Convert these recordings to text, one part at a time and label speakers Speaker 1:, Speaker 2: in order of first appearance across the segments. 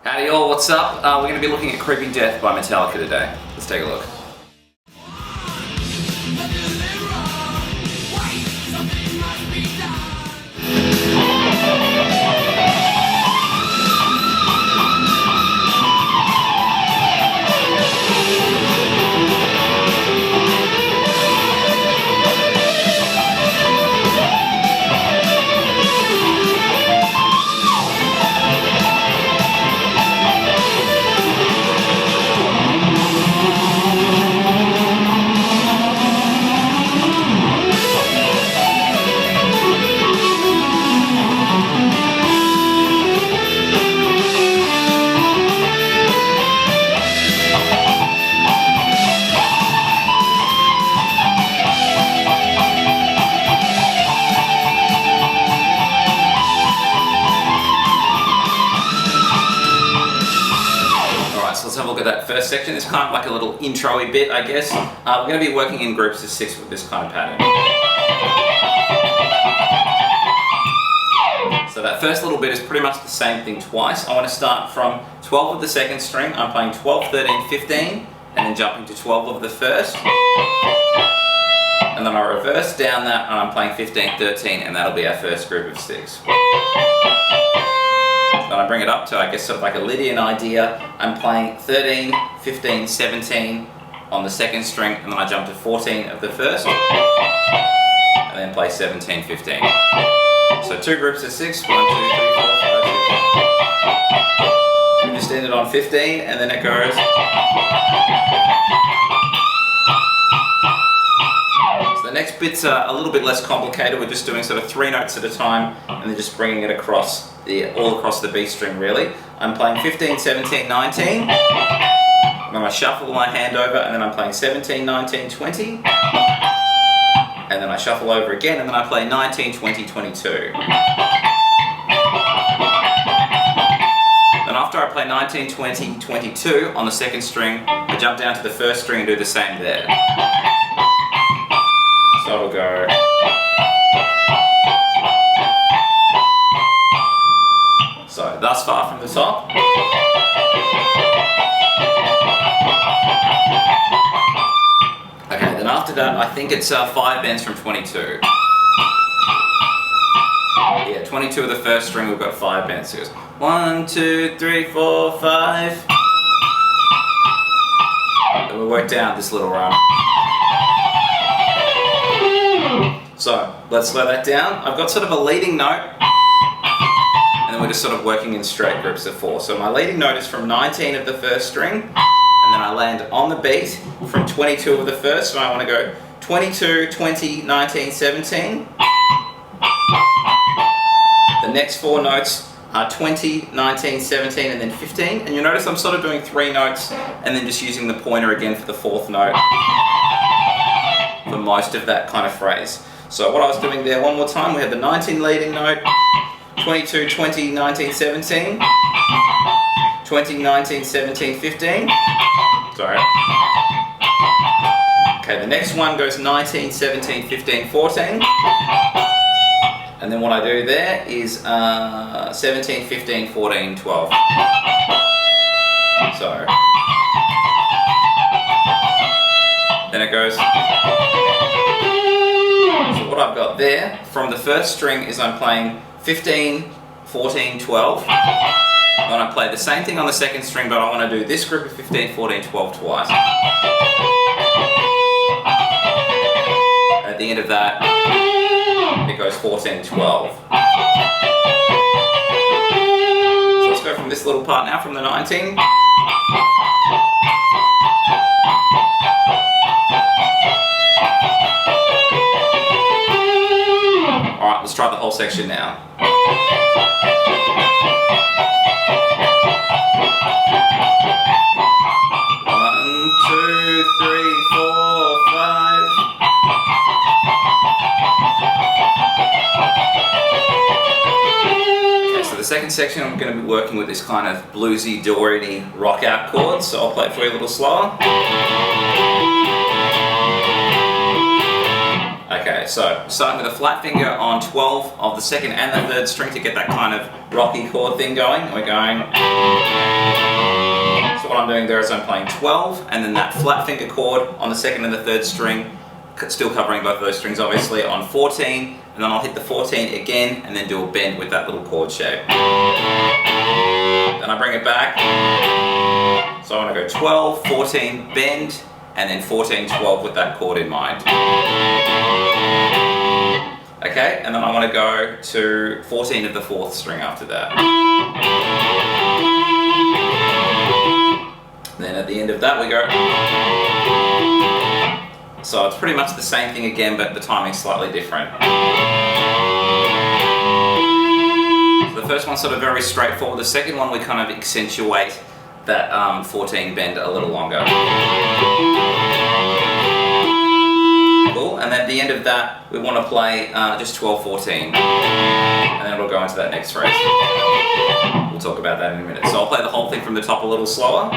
Speaker 1: Howdy y'all, what's up? We're going to be looking at Creeping Death by Metallica today. Let's take a look. Let's have a look at that first section. It's kind of like a little intro-y bit, I guess. We're going to be working in groups of 6 with this kind of pattern. So that first little bit is pretty much the same thing twice. I want to start from 12 of the second string. I'm playing 12, 13, 15, and then jumping to 12 of the first. And then I reverse down that and I'm playing 15, 13, and that'll be our first group of 6. Then I bring it up to, I guess, sort of like a Lydian idea. I'm playing 13, 15, 17 on the second string, and then I jump to 14 of the first, and then play 17, 15. So 2 groups of 6, 1, 2, 3, 4, 5, 6. We just ended on 15, and then it goes. So the next bit's a little bit less complicated. We're just doing sort of 3 notes at a time, and then just bringing it across all across the B string, really. I'm playing 15, 17, 19. And then I shuffle my hand over, and then I'm playing 17, 19, 20. And then I shuffle over again, and then I play 19, 20, 22. Then after I play 19, 20, 22 on the second string, I jump down to the first string and do the same there. So it'll go. So thus far from the top. Okay, then after that I think it's 5 bends from 22. Yeah, 22 of the first string, we've got 5 bends. So it goes 1, 2, 3, 4, 5. And we'll work down this little run. So let's slow that down. I've got sort of a leading note. And then we're just sort of working in straight groups of 4. So my leading note is from 19 of the first string, and then I land on the beat from 22 of the first, so I want to go 22, 20, 19, 17. The next 4 notes are 20, 19, 17, and then 15. And you'll notice I'm sort of doing 3 notes, and then just using the pointer again for the 4th note for most of that kind of phrase. So what I was doing there, one more time, we had the 19 leading note, 22, 20, 19, 17, 20, 19, 17, 15. Sorry. Okay, the next one goes 19, 17, 15, 14. And then what I do there is 17, 15, 14, 12. So. Then it goes. So what I've got there from the first string is I'm playing 15, 14, 12. Then I play the same thing on the second string, but I want to do this group of 15, 14, 12 twice. At the end of that, it goes 14, 12. So let's go from this little part now, from the 19. Alright, let's try the whole section now. 2, 3, 4, 5. Okay, so the second section I'm going to be working with this kind of bluesy, Dorian-y rock out chords, so I'll play it for you a little slower. Okay, so starting with a flat finger on 12 of the second and the third string to get that kind of rocky chord thing going. We're going. I'm doing there is I'm playing 12 and then that flat finger chord on the second and the third string, still covering both of those strings obviously, on 14, and then I'll hit the 14 again and then do a bend with that little chord shape. Then I bring it back, so I want to go 12, 14, bend, and then 14, 12 with that chord in mind. Okay, and then I want to go to 14 of the 4th string after that. Then at the end of that we go. So it's pretty much the same thing again, but the timing's slightly different. So the first one's sort of very straightforward. The second one we kind of accentuate that 14 bend a little longer. Cool, and at the end of that we want to play just 12, 14. And then we'll go into that next phrase. We'll talk about that in a minute. So I'll play the whole thing from the top a little slower.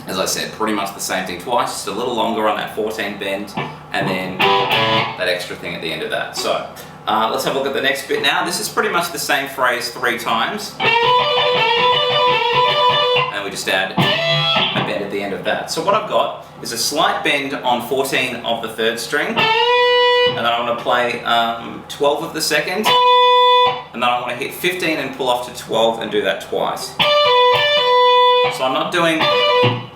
Speaker 1: As I said, pretty much the same thing twice, just a little longer on that 14 bend, and then that extra thing at the end of that. So let's have a look at the next bit now. This is pretty much the same phrase 3 times. And we just add a bend at the end of that. So what I've got is a slight bend on 14 of the 3rd string, and then I want to play 12 of the 2nd, and then I want to hit 15 and pull off to 12 and do that twice. So I'm not doing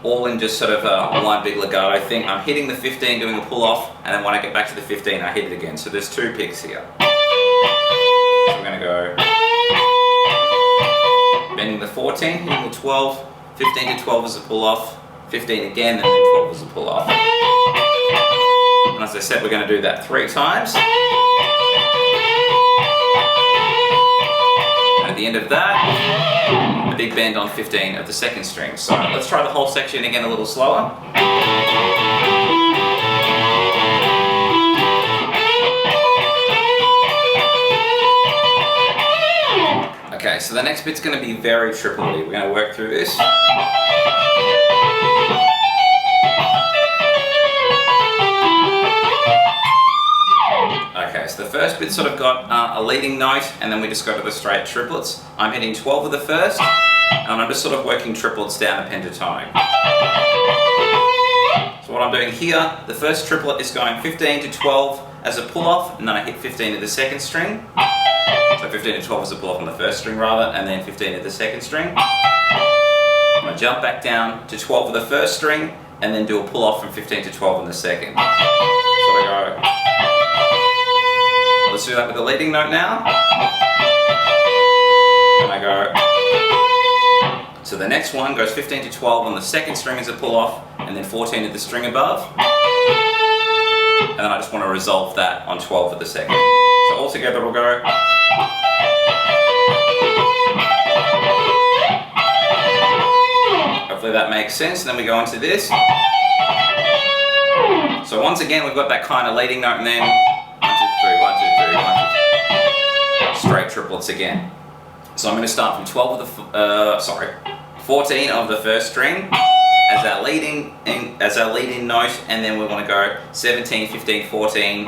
Speaker 1: all in just sort of one big legato thing. I'm hitting the 15, doing a pull off, and then when I get back to the 15 I hit it again. So there's 2 picks here. So we're going to go bending the 14, hitting the 12, 15 to 12 as a pull off, 15 again, and then 12 as a pull off. And as I said, we're going to do that 3 times. And at the end of that, a big bend on 15 of the 2nd string. So let's try the whole section again a little slower. Okay, so the next bit's going to be very triplety. We're going to work through this. Okay, so the first bit's sort of got a leading note, and then we just go to the straight triplets. I'm hitting 12 of the 1st, and I'm just sort of working triplets down a pentatonic. So what I'm doing here, the first triplet is going 15 to 12 as a pull-off, and then I hit 15 of the 2nd string. So 15 to 12 as a pull-off on the 1st string rather, and then 15 of the 2nd string. I'm going to jump back down to 12 of the 1st string, and then do a pull-off from 15 to 12 on the 2nd. So I go. Let's do that with the leading note now. And I go. So the next one goes 15 to 12 on the 2nd string as a pull-off, and then 14 at the string above. And then I just want to resolve that on 12 at the 2nd. So all together we'll go. Hopefully that makes sense. And then we go into this. So once again we've got that kind of leading note, and then 1, 2, 3, 1, 2, 3, 1, 2, 3. Straight triplets again. So I'm going to start from 14 of the 1st string as our leading note, and then we want to go 17, 15, 14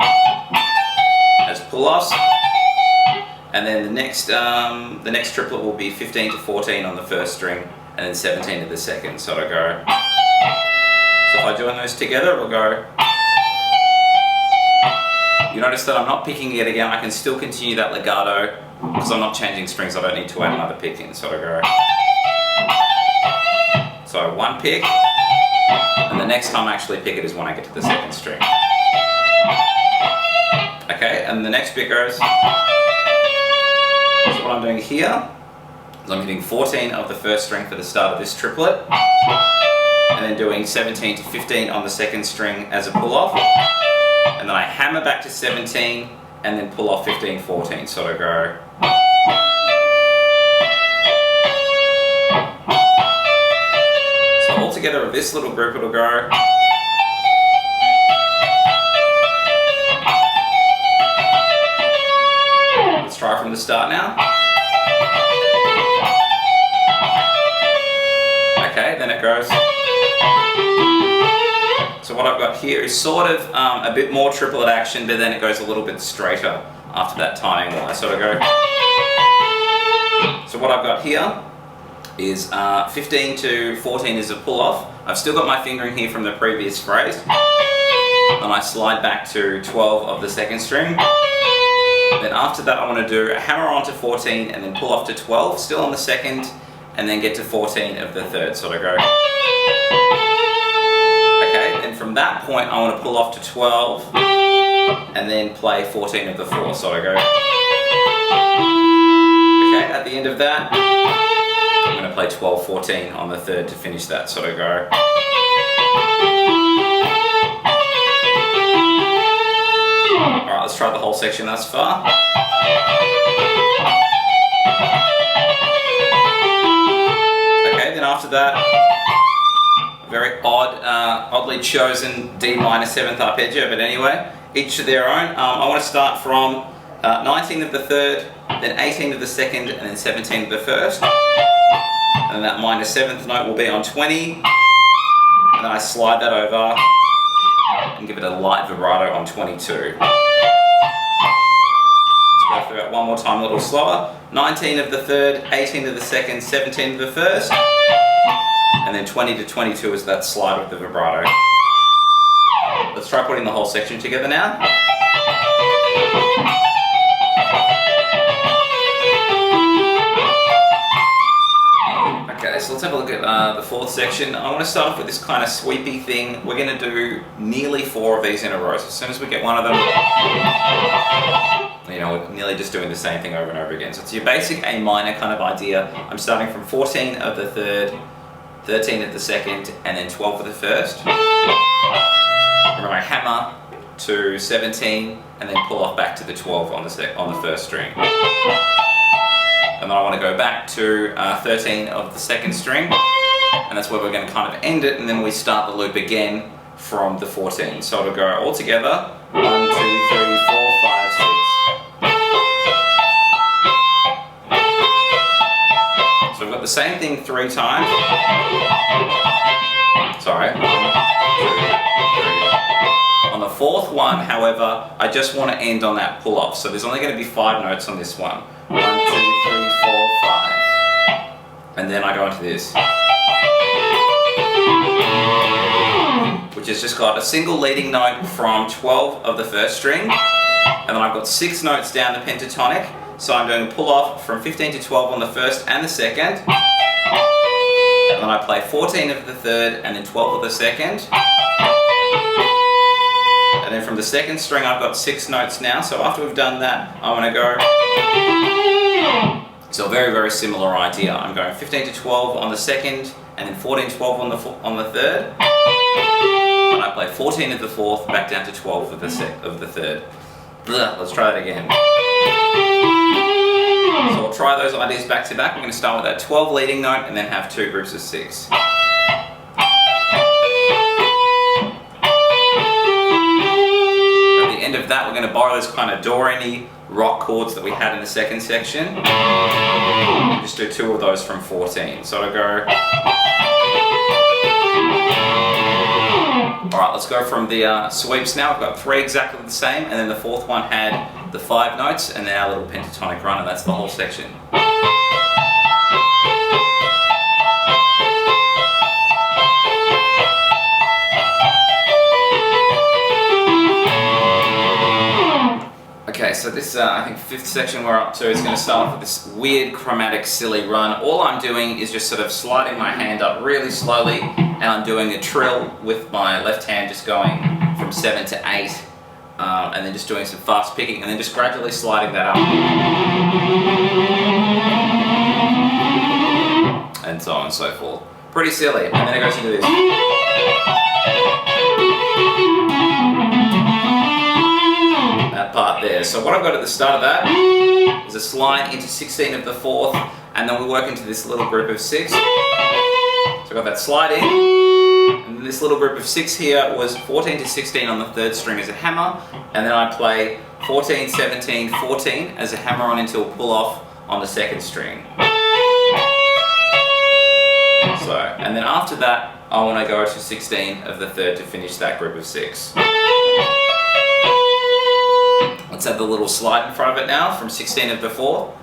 Speaker 1: as pull-offs, and then the next triplet will be 15 to 14 on the 1st string, and then 17 to the 2nd. So I go. So if I join those together, we'll go. You notice that I'm not picking it again. I can still continue that legato because I'm not changing strings. I don't need to add another pick in. So I go. So 1 pick, and the next time I actually pick it is when I get to the 2nd string. Okay, and the next pick goes. So what I'm doing here is I'm hitting 14 of the 1st string for the start of this triplet, and then doing 17 to 15 on the 2nd string as a pull-off, and then I hammer back to 17 and then pull off 15, 14. So I go. So all together with this little group it'll go. Let's try from the start now. Okay, then it goes. So what I've got here is sort of a bit more triplet action, but then it goes a little bit straighter after that timing while I sort of go. So what I've got here is 15 to 14 is a pull off. I've still got my fingering here from the previous phrase. And I slide back to 12 of the second string. Then after that I want to do a hammer onto 14 and then pull off to 12, still on the second, and then get to 14 of the third, sort of go. Okay, then from that point I want to pull off to 12 and then play 14 of the fourth, sort of go. Okay, at the end of that I'm going to play 12, 14 on the third to finish that, sort of go. Alright, let's try the whole section thus far. Okay, then after that, a very oddly chosen D minor 7th arpeggio, but anyway, each to their own. I want to start from 19 of the third, then 18 of the second, and then 17 of the first. And that minor 7th note will be on 20, and then I slide that over and give it a light vibrato on 22. Let's go through it one more time, a little slower. 19 of the third, 18 of the second, 17 of the first, and then 20 to 22 is that slide with the vibrato. Let's try putting the whole section together now. Okay, so let's have a look at the fourth section. I want to start off with this kind of sweepy thing. We're going to do nearly 4 of these in a row. So as soon as we get one of them, you know, we're nearly just doing the same thing over and over again. So it's your basic A minor kind of idea. I'm starting from 14 of the third, 13 of the second, and then 12 of the first. Remember, I hammer to 17 and then pull off back to the 12 on the first string. And then I want to go back to 13 of the second string, and that's where we're going to kind of end it, and then we start the loop again from the 14. So it'll go all together, 1, 2, 3, 4, 5, 6. So we've got the same thing 3 times. Sorry. 1, 2, 3. On the fourth one, however, I just want to end on that pull off. So there's only going to be 5 notes on this one. 1, 2, 3, 4, 5. And then I go into this, which has just got a single leading note from 12 of the first string, and then I've got 6 notes down the pentatonic. So I'm doing a pull off from 15 to 12 on the first and the second, and then I play 14 of the third and then 12 of the second. And then from the second string I've got 6 notes now, so after we've done that I want to go. So very, very similar idea. I'm going 15 to 12 on the second, and then 14 to 12 on the third. And I play 14 of the fourth, back down to 12 of the third. Let's try that again. So we'll try those ideas back to back. We're going to start with that 12 leading note and then have 2 groups of 6. End of that, we're going to borrow those kind of do-re-mi rock chords that we had in the second section. And just do 2 of those from 14. So I'll go. Alright, let's go from the sweeps now. We've got 3 exactly the same, and then the fourth one had the 5 notes, and then our little pentatonic run, and that's the whole section. Okay, so this, I think 5th section we're up to is going to start off with this weird chromatic silly run. All I'm doing is just sort of sliding my hand up really slowly, and I'm doing a trill with my left hand, just going from 7 to 8, and then just doing some fast picking, and then just gradually sliding that up. And so on and so forth. Pretty silly, and then it goes into this. That part there. So what I've got at the start of that is a slide into 16 of the fourth, and then we work into this little group of 6. So I've got that slide in, and this little group of 6 here was 14 to 16 on the third string as a hammer, and then I play 14, 17, 14 as a hammer on into a pull off on the second string. So, and then after that I want to go to 16 of the third to finish that group of 6. Let's Let's add the little slide in front of it now from 16 of the 4th.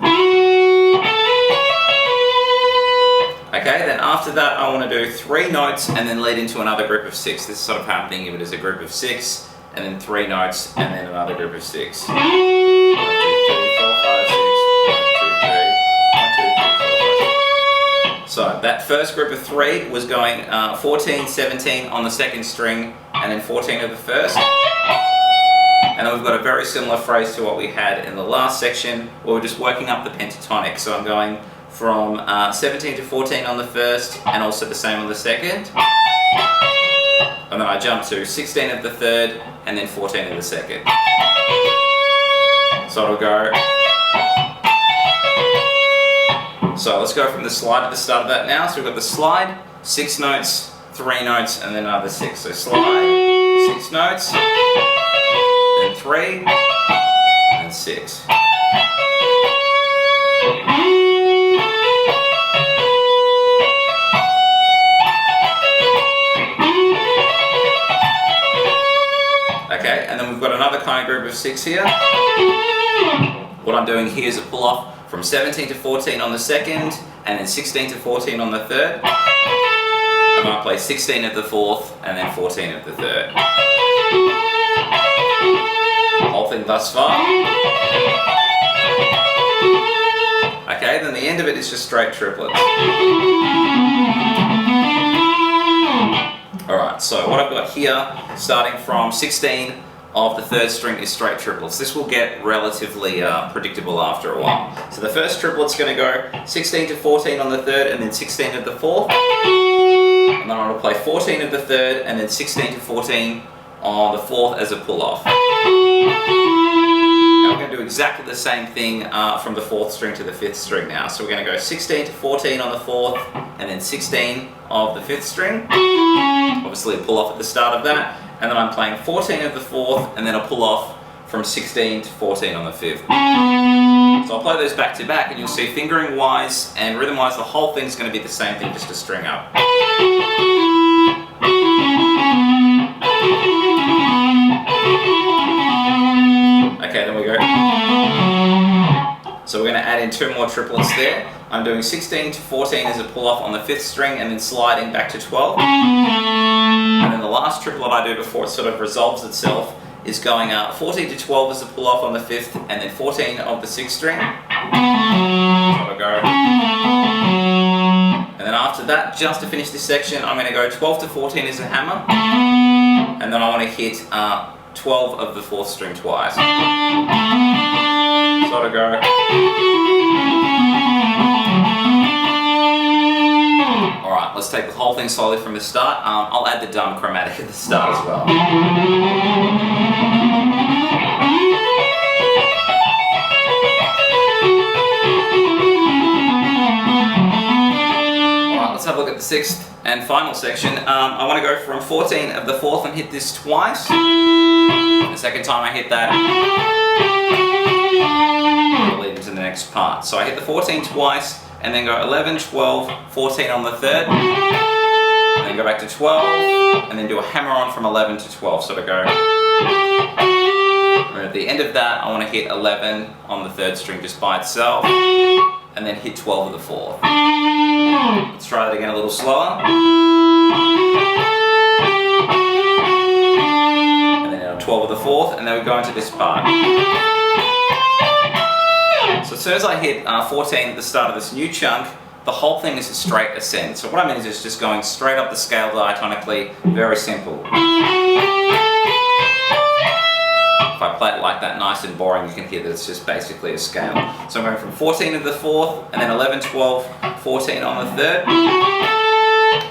Speaker 1: Okay, then after that I want to do 3 notes and then lead into another group of 6. This is sort of how I'm thinking of it, as a group of 6, and then 3 notes and then another group of 6. 1, 2, 3, 4, 5, 6. 1, 2, 3, 1, 2, 3, 4, 5, 6. So that first group of 3 was going 14, 17 on the second string, and then 14 of the first. And then we've got a very similar phrase to what we had in the last section, where we're just working up the pentatonics. So I'm going from 17 to 14 on the first, and also the same on the second. And then I jump to 16 of the third, and then 14 of the second. So it'll go. So let's go from the slide to the start of that now. So we've got the slide, 6 notes, 3 notes, and then another 6. So slide, 6 notes, then 3, and 6. Okay, and then we've got another kind of group of 6 here. What I'm doing here is a pull off from 17 to 14 on the second, and then 16 to 14 on the third. I'm going to play 16 of the 4th, and then 14 of the 3rd. The whole thing thus far. Okay, then the end of it is just straight triplets. Alright, so what I've got here, starting from 16 of the 3rd string, is straight triplets. This will get relatively predictable after a while. So the first triplet's going to go 16 to 14 on the 3rd, and then 16 of the 4th. And then I'm going to play 14 of the 3rd, and then 16 to 14 on the 4th as a pull-off. Now we're going to do exactly the same thing from the 4th string to the 5th string now. So we're going to go 16 to 14 on the 4th, and then 16 of the 5th string. Obviously a pull-off at the start of that. And then I'm playing 14 of the 4th, and then a pull-off from 16 to 14 on the 5th. So I'll play those back to back, and you'll see fingering-wise and rhythm-wise, the whole thing's going to be the same thing, just a string up. Okay, then we go. So we're going to add in 2 more triplets there. I'm doing 16 to 14 as a pull-off on the 5th string, and then sliding back to 12. And then the last triplet I do before it sort of resolves itself is going 14 to 12 as a pull-off on the 5th, and then 14 of the 6th string. So I'll go. And then after that, just to finish this section, I'm going to go 12 to 14 as a hammer. And then I want to hit 12 of the 4th string twice. So I'll go. Alright, let's take the whole thing slowly from the start. I'll add the dumb chromatic at the start as well. Alright, let's have a look at the 6th and final section. I want to go from 14 of the 4th and hit this twice. The second time I hit that, I'll lead into the next part. So I hit the 14 twice, and then go 11, 12, 14 on the 3rd, and then go back to 12, and then do a hammer on from 11 to 12, so to go. And at the end of that, I want to hit 11 on the 3rd string just by itself, and then hit 12 of the 4th. Let's try that again a little slower. And then 12 of the 4th, and then we go into this part. So as soon as I hit 14 at the start of this new chunk, the whole thing is a straight ascent. So what I mean is it's just going straight up the scale diatonically, very simple. If I play it like that nice and boring, you can hear that it's just basically a scale. So I'm going from 14 of the 4th, and then 11, 12, 14 on the 3rd,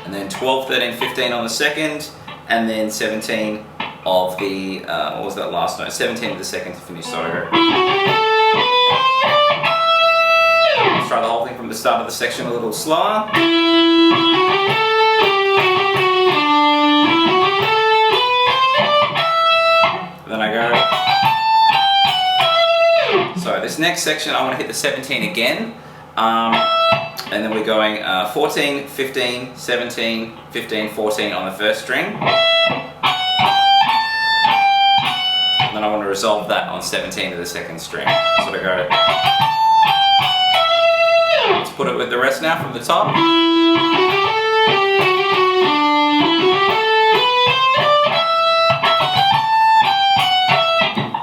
Speaker 1: and then 12, 13, 15 on the 2nd, and then 17 of the, what was that last note? 17 of the 2nd to finish, sorry. Let's try the whole thing from the start of the section a little slower. Then I go. So this next section I want to hit the 17 again. And then we're going 14, 15, 17, 15, 14 on the 1st string. And then I want to resolve that on 17 of the second string. So we go. Let's put it with the rest now from the top.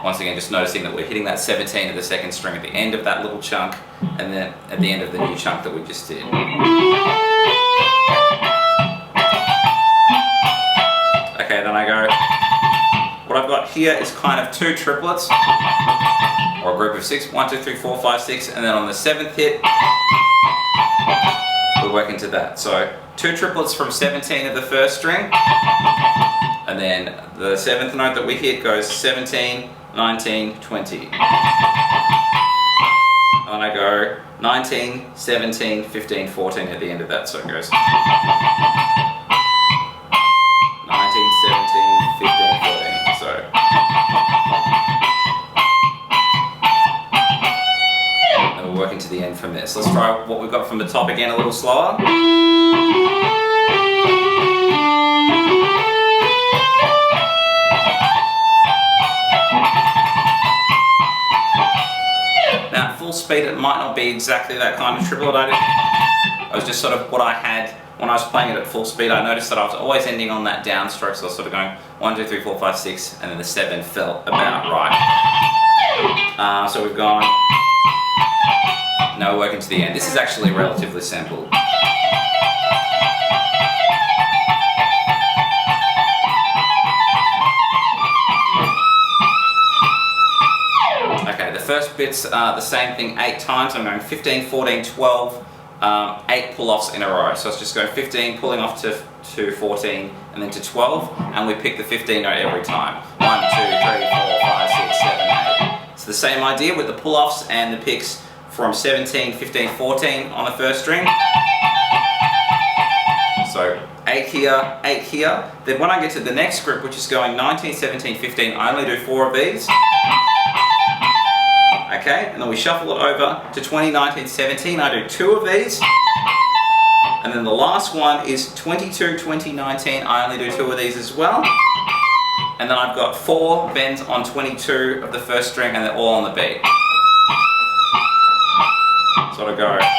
Speaker 1: Once again, just noticing that we're hitting that 17 of the second string at the end of that little chunk, and then at the end of the new chunk that we just did. Okay, then I go, what I've got here is kind of 2 triplets, or a group of 6, 1, 2, 3, 4, 5, 6, and then on the 7th hit, we work into that. So 2 triplets from 17 of the first string, and then the 7th note that we hit goes 17, 19, 20. And I go 19, 17, 15, 14 at the end of that, so it goes 19, 17, 15, 14. So and we'll work into the end from this. Let's try what we've got from the top again a little slower. Now at full speed it might not be exactly that kind of triplet I did. It was just sort of what I had when I was playing it at full speed. I noticed that I was always ending on that downstroke, so I was sort of going 1, 2, 3, 4, 5, 6, and then the 7 felt about right. So we've gone, now we're working to the end. This is actually relatively simple. Okay, the first bit's the same thing 8 times. I'm going 15, 14, 12, 8 pull-offs in a row. So it's just going 15, pulling off to 14, and then to 12, and we pick the 15 note every time. 1, 2, 3, 4, 5, 6, 7, 8. It's the same idea with the pull-offs and the picks from 17, 15, 14 on the first string. So 8 here, 8 here. Then when I get to the next group, which is going 19, 17, 15, I only do 4 of these. Okay, and then we shuffle it over to 20, 19, 17. I do 2 of these. And then the last one is 22, 20, 19. I only do 2 of these as well. And then I've got 4 bends on 22 of the first string, and they're all on the beat. So I go 6,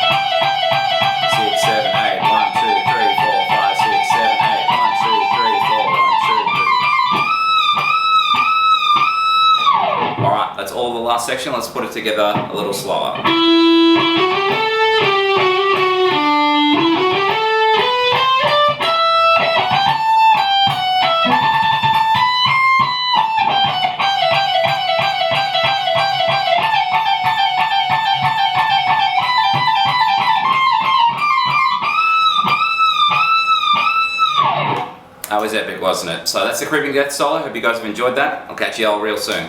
Speaker 1: 7, 8, 1, 2, 3, 4, 5, 6, 7, 8, 1, 2, 3, 4, 1, 2, 3. Alright, that's all the last section. Let's put it together a little slower. That was epic, wasn't it? So that's the Creeping Death solo. Hope you guys have enjoyed that. I'll catch you all real soon.